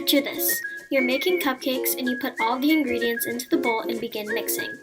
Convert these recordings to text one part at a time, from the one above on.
Picture this. You're making cupcakes and you put all the ingredients into the bowl and begin mixing.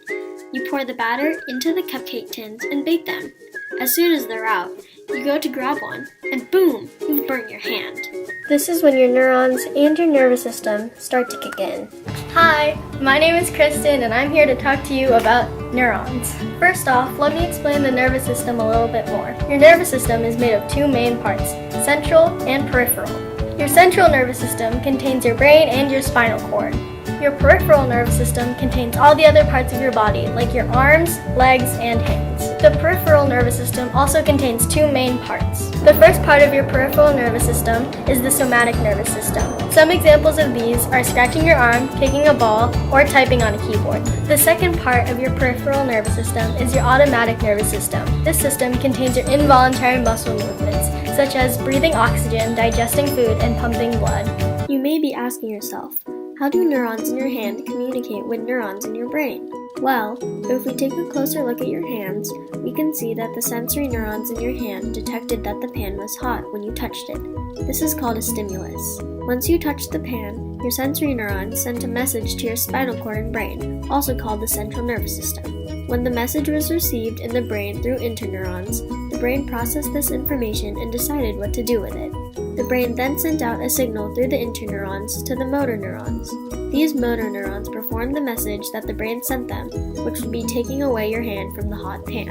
You pour the batter into the cupcake tins and bake them. As soon as they're out, you go to grab one, and boom, you've burnt your hand. This is when your neurons and your nervous system start to kick in. Hi, my name is Kristen and I'm here to talk to you about neurons. First off, let me explain the nervous system a little bit more. Your nervous system is made of two main parts, central and peripheral. Your central nervous system contains your brain and your spinal cord. Your peripheral nervous system contains all the other parts of your body, like your arms, legs, and hands. The peripheral nervous system also contains two main parts. The first part of your peripheral nervous system is the somatic nervous system. Some examples of these are scratching your arm, kicking a ball, or typing on a keyboard. The second part of your peripheral nervous system is your automatic nervous system. This system contains your involuntary muscle movements, such as breathing oxygen, digesting food, and pumping blood. You may be asking yourself, how do neurons in your hand communicate with neurons in your brain? Well, if we take a closer look at your hands, we can see that the sensory neurons in your hand detected that the pan was hot when you touched it. This is called a stimulus. Once you touched the pan, your sensory neurons sent a message to your spinal cord and brain, also called the central nervous system. When the message was received in the brain through interneurons, the brain processed this information and decided what to do with it. The brain then sent out a signal through the interneurons to the motor neurons. These motor neurons performed the message that the brain sent them, which would be taking away your hand from the hot pan.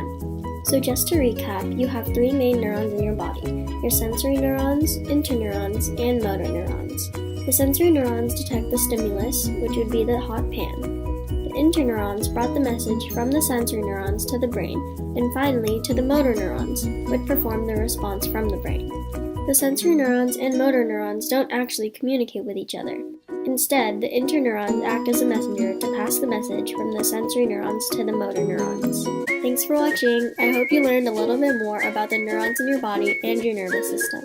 So just to recap, you have three main neurons in your body: your sensory neurons, interneurons, and motor neurons. The sensory neurons detect the stimulus, which would be the hot pan. The interneurons brought the message from the sensory neurons to the brain, and finally to the motor neurons, which perform the response from the brain. The sensory neurons and motor neurons don't actually communicate with each other. Instead, the interneurons act as a messenger to pass the message from the sensory neurons to the motor neurons. Thanks for watching. I hope you learned a little bit more about the neurons in your body and your nervous system.